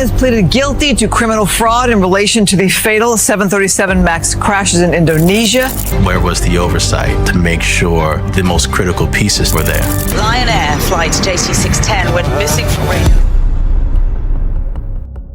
has pleaded guilty to criminal fraud in relation to the fatal 737 MAX crashes in Indonesia. Where was the oversight to make sure the most critical pieces were there? Lion Air flight JC610 went missing from radar.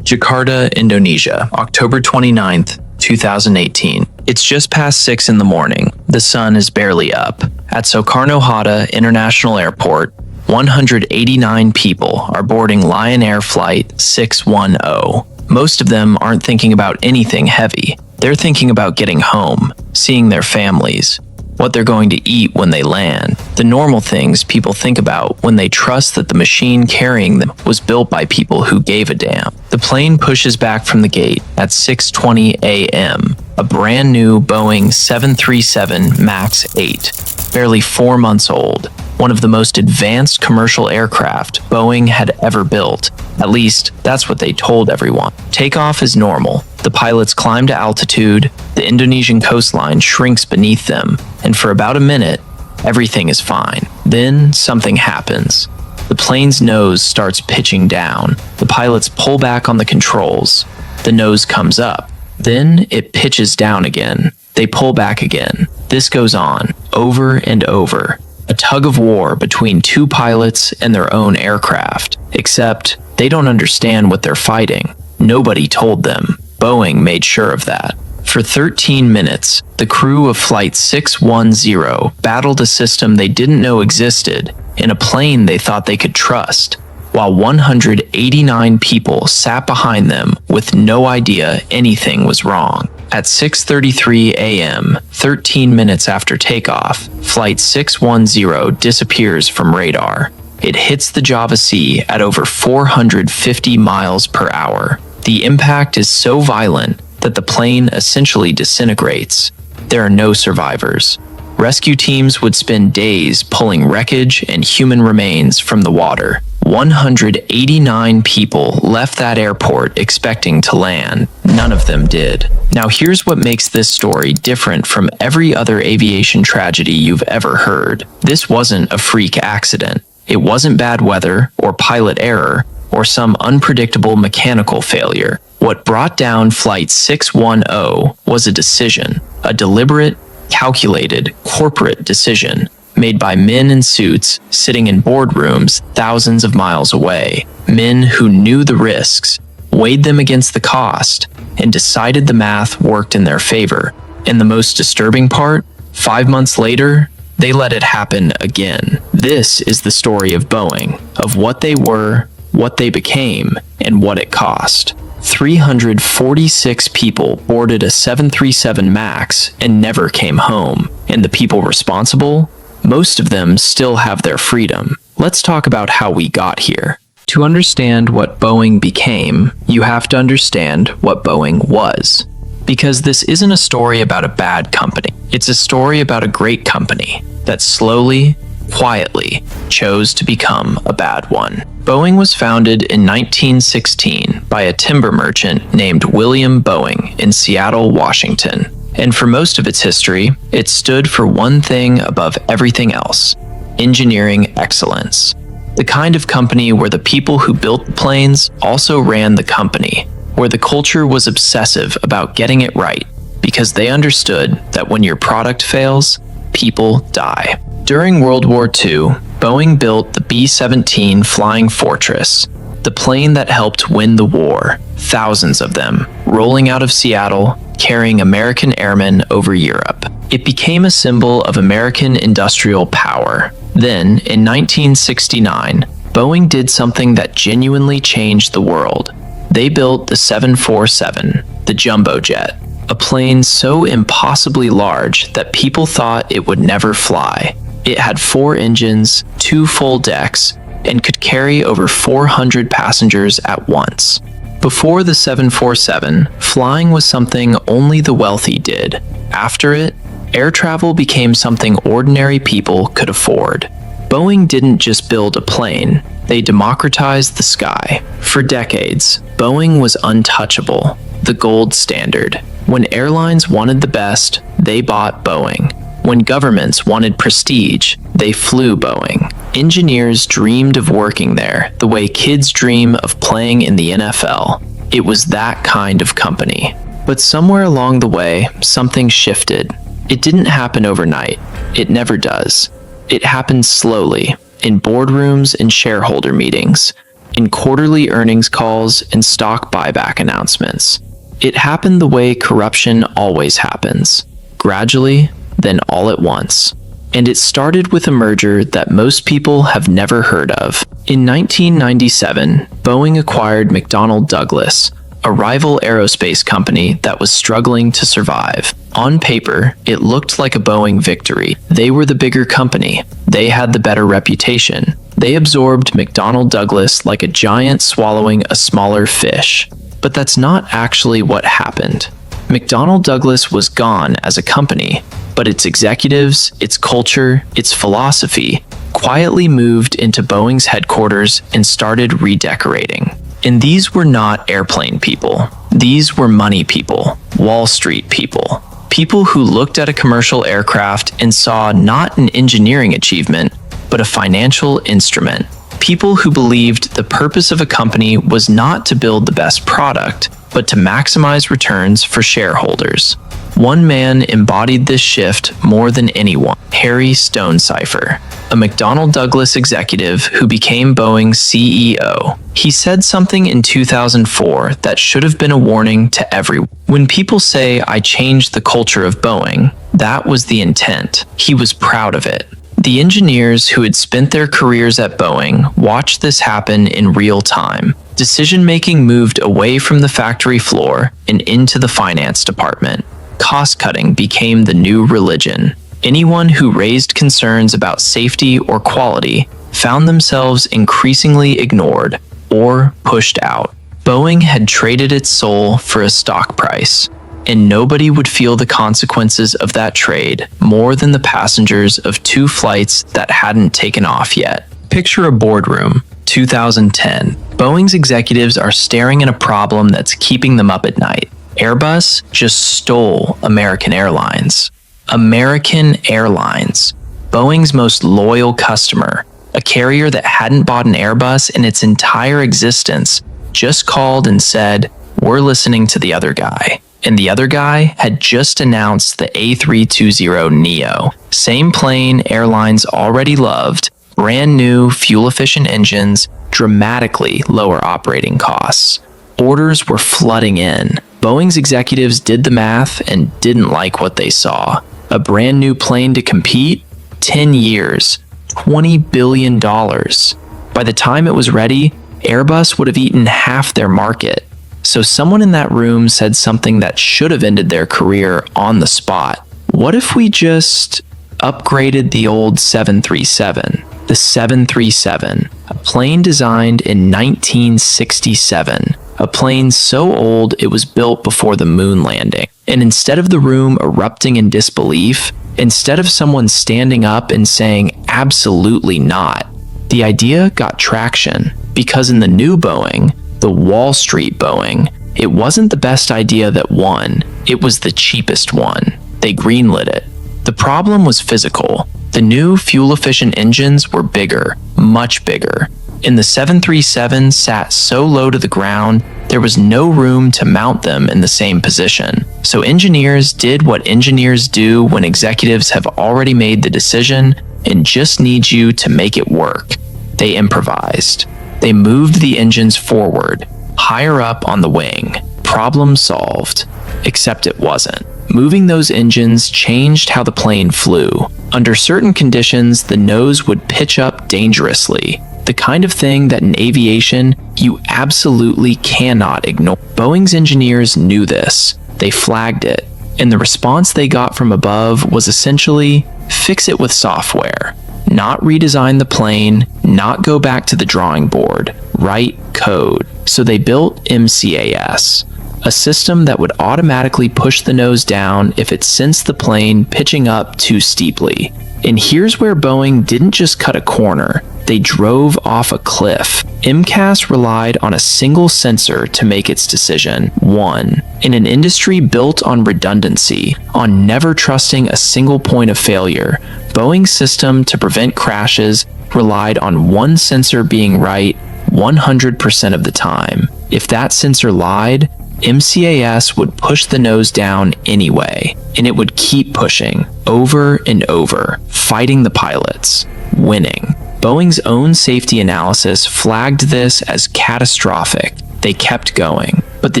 Jakarta, Indonesia, October 29th, 2018. It's just past 6 in the morning. The sun is barely up. At Soekarno-Hatta International Airport, 189 people are boarding Lion Air Flight 610. Most of them aren't thinking about anything heavy. They're thinking about getting home, seeing their families, what they're going to eat when they land, the normal things people think about when they trust that the machine carrying them was built by people who gave a damn. The plane pushes back from the gate at 6:20 a.m., a brand new Boeing 737 MAX 8, barely 4 months old, one of the most advanced commercial aircraft Boeing had ever built. At least, that's what they told everyone. Takeoff is normal. The pilots climb to altitude, the Indonesian coastline shrinks beneath them, and for about a minute, everything is fine. Then something happens. The plane's nose starts pitching down. The pilots pull back on the controls. The nose comes up. Then it pitches down again. They pull back again. This goes on, over and over. A tug of war between two pilots and their own aircraft. Except, they don't understand what they're fighting. Nobody told them. Boeing made sure of that. For 13 minutes, the crew of Flight 610 battled a system they didn't know existed in a plane they thought they could trust, while 189 people sat behind them with no idea anything was wrong. At 6:33 a.m., 13 minutes after takeoff, Flight 610 disappears from radar. It hits the Java Sea at over 450 miles per hour. The impact is so violent that the plane essentially disintegrates. There are no survivors. Rescue teams would spend days pulling wreckage and human remains from the water. 189 people left that airport expecting to land. None of them did. Now here's what makes this story different from every other aviation tragedy you've ever heard. This wasn't a freak accident. It wasn't bad weather or pilot error or some unpredictable mechanical failure. What brought down Flight 610 was a decision, a deliberate, calculated, corporate decision made by men in suits sitting in boardrooms thousands of miles away. Men who knew the risks, weighed them against the cost, and decided the math worked in their favor. And the most disturbing part, 5 months later, they let it happen again. This is the story of Boeing, of what they were, what they became, and what it cost. 346 people boarded a 737 MAX and never came home. And the people responsible? Most of them still have their freedom. Let's talk about how we got here. To understand what Boeing became, you have to understand what Boeing was. Because this isn't a story about a bad company. It's a story about a great company that slowly, quietly chose to become a bad one. Boeing was founded in 1916 by a timber merchant named William Boeing in Seattle, Washington. And for most of its history, it stood for one thing above everything else: engineering excellence. The kind of company where the people who built the planes also ran the company, where the culture was obsessive about getting it right, because they understood that when your product fails, people die. During World War II, Boeing built the B-17 Flying Fortress, the plane that helped win the war, thousands of them, rolling out of Seattle, carrying American airmen over Europe. It became a symbol of American industrial power. Then, in 1969, Boeing did something that genuinely changed the world. They built the 747, the jumbo jet, a plane so impossibly large that people thought it would never fly. It had 4 engines, 2 full decks, and could carry over 400 passengers at once. Before the 747, flying was something only the wealthy did. After it, air travel became something ordinary people could afford. Boeing didn't just build a plane, they democratized the sky. For decades, Boeing was untouchable, the gold standard. When airlines wanted the best, they bought Boeing. When governments wanted prestige, they flew Boeing. Engineers dreamed of working there the way kids dream of playing in the NFL. It was that kind of company. But somewhere along the way, something shifted. It didn't happen overnight. It never does. It happened slowly, in boardrooms and shareholder meetings, in quarterly earnings calls and stock buyback announcements. It happened the way corruption always happens, gradually, then all at once. And it started with a merger that most people have never heard of. In 1997, Boeing acquired McDonnell Douglas, a rival aerospace company that was struggling to survive. On paper, it looked like a Boeing victory. They were the bigger company. They had the better reputation. They absorbed McDonnell Douglas like a giant swallowing a smaller fish. But that's not actually what happened. McDonnell Douglas was gone as a company, but its executives, its culture, its philosophy quietly moved into Boeing's headquarters and started redecorating. And these were not airplane people. These were money people, Wall Street people. People who looked at a commercial aircraft and saw not an engineering achievement, but a financial instrument. People who believed the purpose of a company was not to build the best product, but to maximize returns for shareholders. One man embodied this shift more than anyone, Harry Stonecipher, a McDonnell Douglas executive who became Boeing's CEO. He said something in 2004 that should have been a warning to everyone. When people say, "I changed the culture of Boeing," that was the intent. He was proud of it. The engineers who had spent their careers at Boeing watched this happen in real time. Decision-making moved away from the factory floor and into the finance department. Cost-cutting became the new religion. Anyone who raised concerns about safety or quality found themselves increasingly ignored or pushed out. Boeing had traded its soul for a stock price, and nobody would feel the consequences of that trade more than the passengers of 2 flights that hadn't taken off yet. Picture a boardroom, 2010. Boeing's executives are staring at a problem that's keeping them up at night. Airbus just stole American Airlines. American Airlines, Boeing's most loyal customer, a carrier that hadn't bought an Airbus in its entire existence, just called and said, "We're listening to the other guy." And the other guy had just announced the A320neo, same plane airlines already loved, brand new fuel-efficient engines, dramatically lower operating costs. Orders were flooding in. Boeing's executives did the math and didn't like what they saw. A brand new plane to compete? 10 years, $20 billion. By the time it was ready, Airbus would have eaten half their market. So someone in that room said something that should have ended their career on the spot. What if we just upgraded the old 737? The 737, a plane designed in 1967, a plane so old it was built before the moon landing. And instead of the room erupting in disbelief, instead of someone standing up and saying, "Absolutely not," the idea got traction because in the new Boeing, the Wall Street Boeing, it wasn't the best idea that won, it was the cheapest one. They greenlit it. The problem was physical. The new fuel-efficient engines were bigger, much bigger. And the 737 sat so low to the ground, there was no room to mount them in the same position. So engineers did what engineers do when executives have already made the decision and just need you to make it work. They improvised. They moved the engines forward, higher up on the wing. Problem solved. Except it wasn't. Moving those engines changed how the plane flew. Under certain conditions, the nose would pitch up dangerously, the kind of thing that in aviation you absolutely cannot ignore. Boeing's engineers knew this. They flagged it, and the response they got from above was essentially, fix it with software. Not redesign the plane, not go back to the drawing board, write code. So they built MCAS, a system that would automatically push the nose down if it sensed the plane pitching up too steeply. And here's where Boeing didn't just cut a corner, They drove off a cliff. MCAS relied on a single sensor to make its decision. 1. In an industry built on redundancy, on never trusting a single point of failure, Boeing's system to prevent crashes relied on one sensor being right 100% of the time. If that sensor lied, MCAS would push the nose down anyway, and it would keep pushing, over and over, fighting the pilots, winning. Boeing's own safety analysis flagged this as catastrophic. They kept going. But the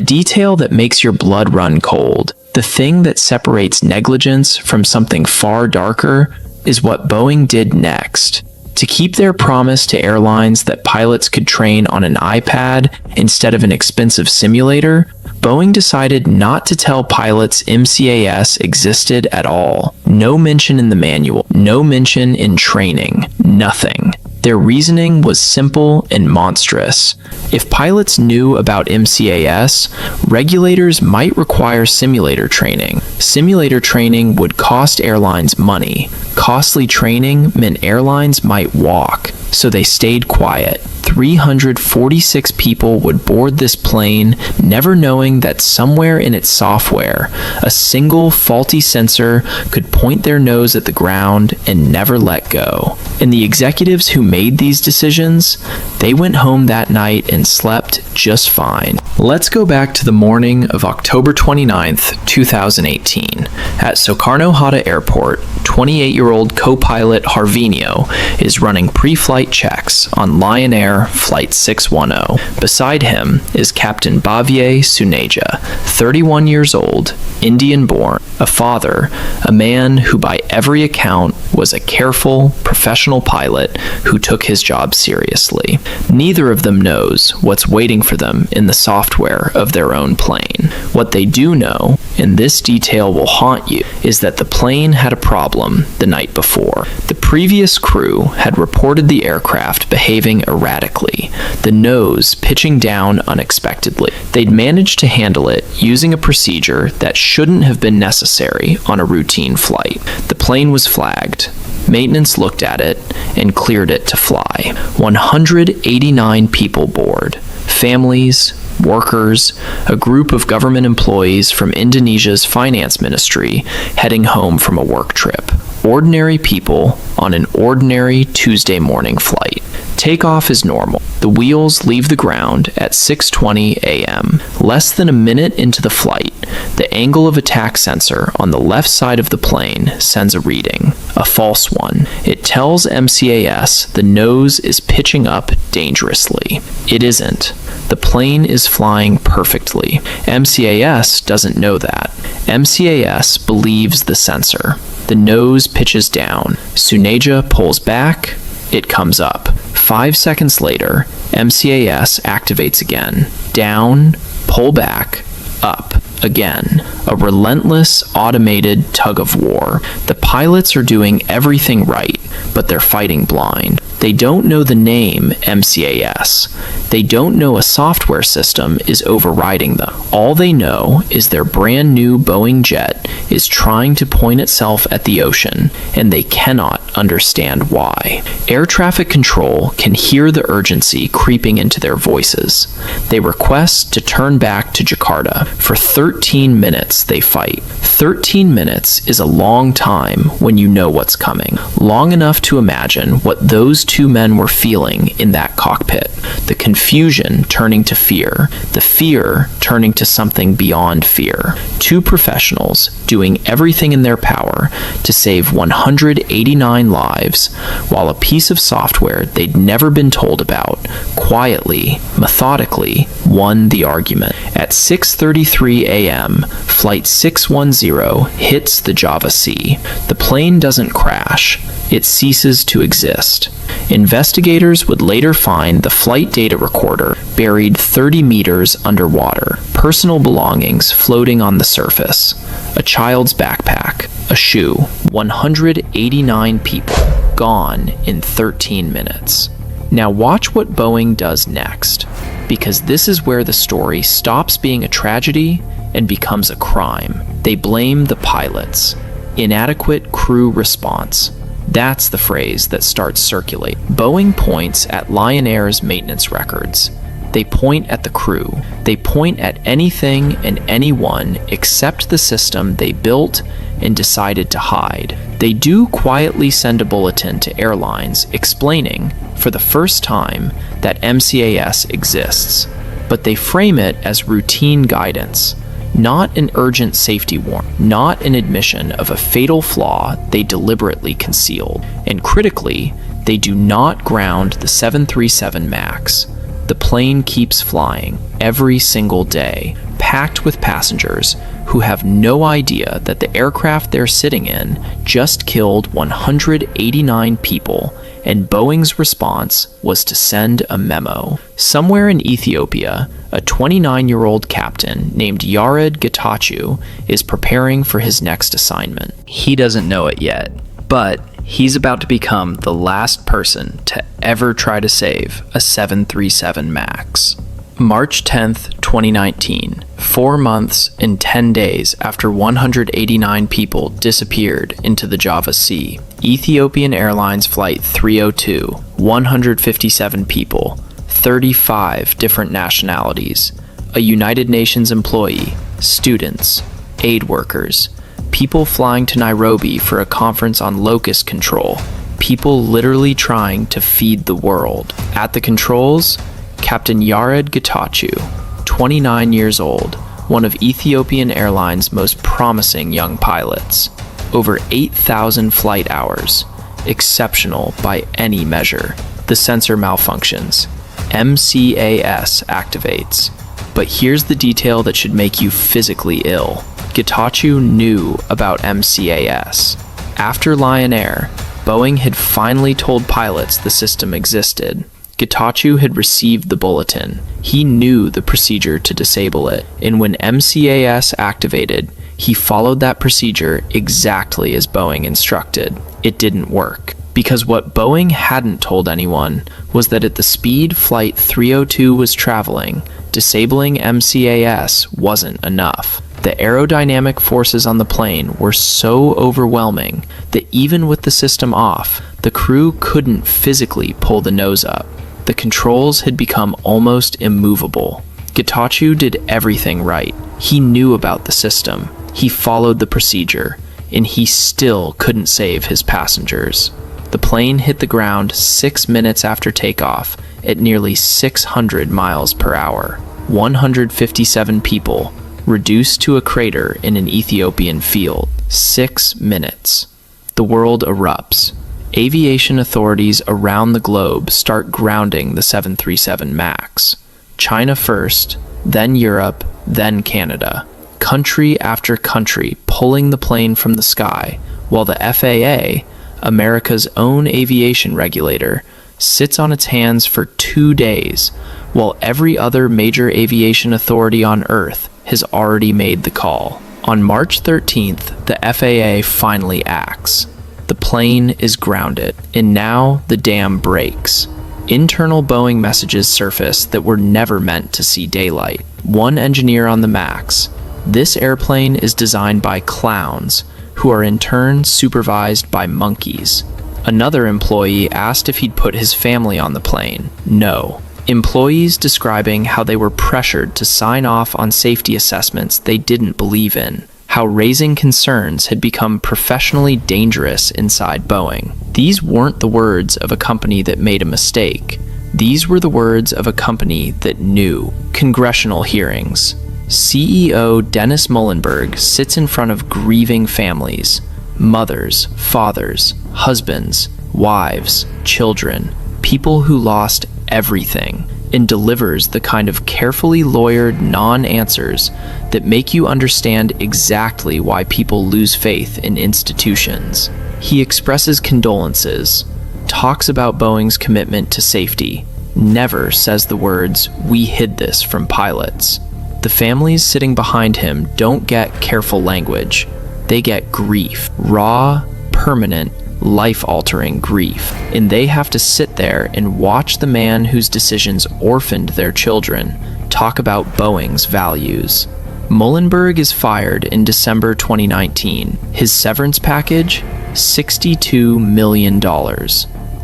detail that makes your blood run cold, the thing that separates negligence from something far darker, is what Boeing did next. To keep their promise to airlines that pilots could train on an iPad instead of an expensive simulator, Boeing decided not to tell pilots MCAS existed at all. No mention in the manual, no mention in training, nothing. Their reasoning was simple and monstrous. If pilots knew about MCAS, regulators might require simulator training. Simulator training would cost airlines money. Costly training meant airlines might walk, so they stayed quiet. 346 people would board this plane, never knowing that somewhere in its software, a single faulty sensor could point their nose at the ground and never let go. And the executives who made these decisions, they went home that night and slept just fine. Let's go back to the morning of October 29th, 2018. At Soekarno-Hatta Airport, 28-year-old co-pilot Harvinho is running pre-flight checks on Lion Air Flight 610. Beside him is Captain Bhavye Suneja, 31 years old, Indian-born, a father, a man who by every account was a careful, professional pilot who took his job seriously. Neither of them knows what's waiting for them in the software of their own plane. What they do know, and this detail will haunt you, is that the plane had a problem the night before. The previous crew had reported the aircraft behaving erratically, the nose pitching down unexpectedly. They'd managed to handle it using a procedure that shouldn't have been necessary on a routine flight. The plane was flagged. Maintenance looked at it and cleared it to fly. 189 people board. Families, workers, a group of government employees from Indonesia's finance ministry heading home from a work trip. Ordinary people on an ordinary Tuesday morning flight. Takeoff is normal. The wheels leave the ground at 6:20 a.m. Less than a minute into the flight, the angle of attack sensor on the left side of the plane sends a reading, a false one. It tells MCAS the nose is pitching up dangerously. It isn't. The plane is flying perfectly. MCAS doesn't know that. MCAS believes the sensor. The nose pitches down. Suneja pulls back. It comes up. 5 seconds later, MCAS activates again. Down, pull back, up again. A relentless, automated tug of war. The pilots are doing everything right, but they're fighting blind. They don't know the name MCAS. They don't know a software system is overriding them. All they know is their brand new Boeing jet is trying to point itself at the ocean, and they cannot understand why. Air traffic control can hear the urgency creeping into their voices. They request to turn back to Jakarta. For 13 minutes they fight. 13 minutes is a long time when you know what's coming. Long enough to imagine what those two men were feeling in that cockpit. The confusion turning to fear. The fear turning to something beyond fear. Two professionals doing everything in their power to save 189 lives, while a piece of software they'd never been told about quietly, methodically won the argument. At 6:33 a.m., Flight 610 hits the Java Sea. The plane doesn't crash. It ceases to exist. Investigators would later find the flight data recorder buried 30 meters underwater, personal belongings floating on the surface, a child's backpack, a shoe, 189 people gone in 13 minutes. Now watch what Boeing does next, because this is where the story stops being a tragedy and becomes a crime. They blame the pilots. Inadequate crew response. That's the phrase that starts circulating. Boeing points at Lion Air's maintenance records. They point at the crew. They point at anything and anyone except the system they built and decided to hide. They do quietly send a bulletin to airlines explaining, for the first time, that MCAS exists, but they frame it as routine guidance, not an urgent safety warning, not an admission of a fatal flaw they deliberately concealed. And critically, they do not ground the 737 MAX. The plane keeps flying every single day, packed with passengers who have no idea that the aircraft they're sitting in just killed 189 people, and Boeing's response was to send a memo. Somewhere in Ethiopia, a 29-year-old captain named Yared Getachew is preparing for his next assignment. He doesn't know it yet, but he's about to become the last person to ever try to save a 737 MAX. March 10th, 2019, 4 months and 10 days after 189 people disappeared into the Java Sea, Ethiopian Airlines Flight 302, 157 people, 35 different nationalities, a United Nations employee, students, aid workers, people flying to Nairobi for a conference on locust control, people literally trying to feed the world. At the controls, Captain Yared Getachew, 29 years old, one of Ethiopian Airlines' most promising young pilots. Over 8,000 flight hours, exceptional by any measure. The sensor malfunctions. MCAS activates. But here's the detail that should make you physically ill. Getachew knew about MCAS. After Lion Air, Boeing had finally told pilots the system existed. Getachew had received the bulletin. He knew the procedure to disable it, and when MCAS activated, he followed that procedure exactly as Boeing instructed. It didn't work, because what Boeing hadn't told anyone was that at the speed Flight 302 was traveling, disabling MCAS wasn't enough. The aerodynamic forces on the plane were so overwhelming that even with the system off, the crew couldn't physically pull the nose up. The controls had become almost immovable. Getachew did everything right. He knew about the system. He followed the procedure, and he still couldn't save his passengers. The plane hit the ground 6 minutes after takeoff at nearly 600 miles per hour. 157 people reduced to a crater in an Ethiopian field. 6 minutes. The world erupts. Aviation authorities around the globe start grounding the 737 MAX. China first, then Europe, then Canada. Country after country pulling the plane from the sky, while the FAA, America's own aviation regulator, sits on its hands for 2 days, while every other major aviation authority on Earth has already made the call. On March 13th, the FAA finally acts. The plane is grounded, and now the dam breaks. Internal Boeing messages surface that were never meant to see daylight. One engineer on the MAX. This airplane is designed by clowns, who are in turn supervised by monkeys. Another employee asked if he'd put his family on the plane. No. Employees describing how they were pressured to sign off on safety assessments they didn't believe in. How raising concerns had become professionally dangerous inside Boeing. These weren't the words of a company that made a mistake. These were the words of a company that knew. Congressional hearings. CEO Dennis Muhlenberg sits in front of grieving families, mothers, fathers, husbands, wives, children, people who lost everything, and delivers the kind of carefully lawyered non-answers that make you understand exactly why people lose faith in institutions. He expresses condolences, talks about Boeing's commitment to safety, never says the words, "We hid this from pilots." The families sitting behind him don't get careful language. They get grief, raw, permanent, life-altering grief, and they have to sit there and watch the man whose decisions orphaned their children talk about Boeing's values. Muhlenberg is fired in December 2019. His severance package? $62 million.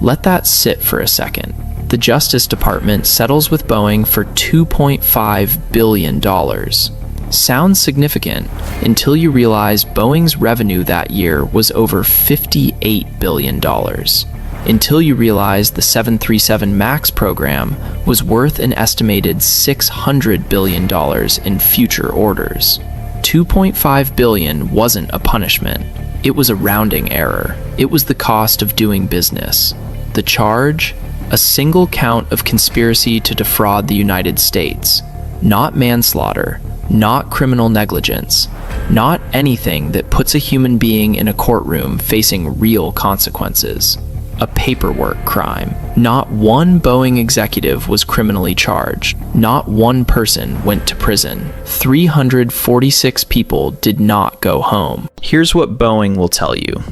Let that sit for a second. The Justice Department settles with Boeing for $2.5 billion. Sounds significant until you realize Boeing's revenue that year was over $58 billion. Until you realize the 737 MAX program was worth an estimated $600 billion in future orders. $2.5 billion wasn't a punishment. It was a rounding error. It was the cost of doing business. The charge? A single count of conspiracy to defraud the United States. Not manslaughter, not criminal negligence, not anything that puts a human being in a courtroom facing real consequences. A paperwork crime. Not one Boeing executive was criminally charged. Not one person went to prison. 346 people did not go home. Here's what Boeing will tell you.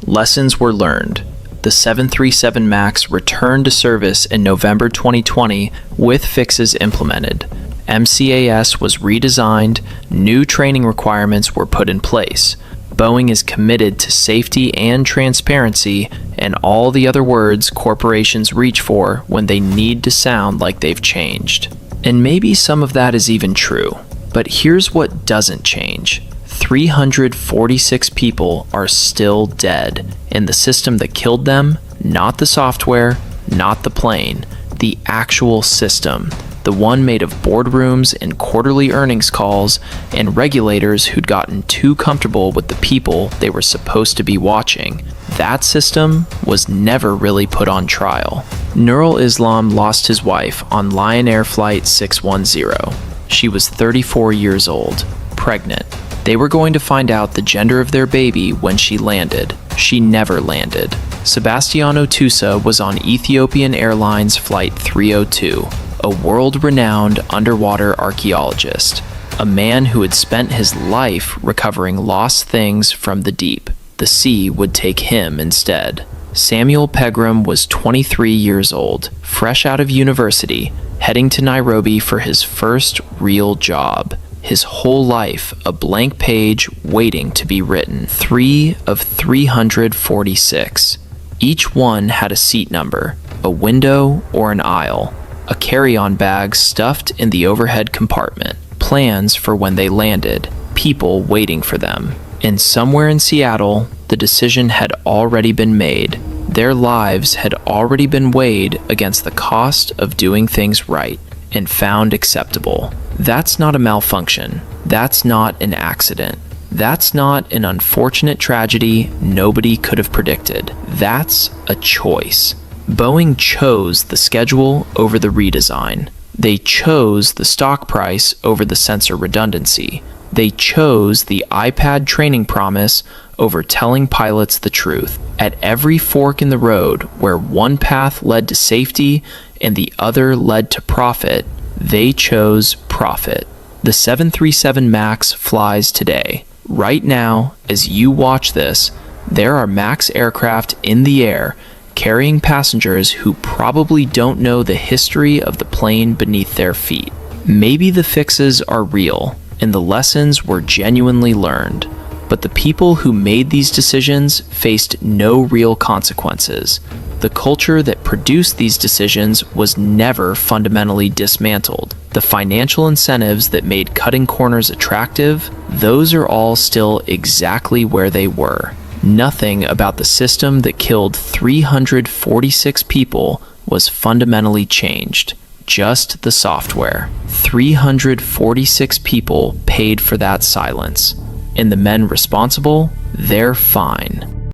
Lessons were learned. The 737 MAX returned to service in November 2020 with fixes implemented. MCAS was redesigned, new training requirements were put in place. Boeing is committed to safety and transparency and all the other words corporations reach for when they need to sound like they've changed. And maybe some of that is even true, but here's what doesn't change. 346 people are still dead in the system that killed them, not the software, not the plane, the actual system, the one made of boardrooms and quarterly earnings calls and regulators who'd gotten too comfortable with the people they were supposed to be watching. That system was never really put on trial. Nurul Islam lost his wife on Lion Air Flight 610. She was 34 years old, pregnant. They were going to find out the gender of their baby when she landed. She never landed. Sebastiano Tusa was on Ethiopian Airlines Flight 302, a world-renowned underwater archaeologist, a man who had spent his life recovering lost things from the deep. The sea would take him instead. Samuel Pegram was 23 years old, fresh out of university, heading to Nairobi for his first real job. His whole life a blank page waiting to be written. 3 of 346. Each one had a seat number, a window or an aisle, a carry-on bag stuffed in the overhead compartment, plans for when they landed, people waiting for them. And somewhere in Seattle, the decision had already been made. Their lives had already been weighed against the cost of doing things right and found acceptable. That's not a malfunction. That's not an accident. That's not an unfortunate tragedy nobody could have predicted. That's a choice. Boeing chose the schedule over the redesign. They chose the stock price over the sensor redundancy. They chose the iPad training promise over telling pilots the truth. At every fork in the road where one path led to safety and the other led to profit, they chose profit. The 737 MAX flies today. Right now, as you watch this, there are MAX aircraft in the air carrying passengers who probably don't know the history of the plane beneath their feet. Maybe the fixes are real and the lessons were genuinely learned, but the people who made these decisions faced no real consequences. The culture that produced these decisions was never fundamentally dismantled. The financial incentives that made cutting corners attractive, those are all still exactly where they were. Nothing about the system that killed 346 people was fundamentally changed. Just the software. 346 people paid for that silence. And the men responsible, they're fine.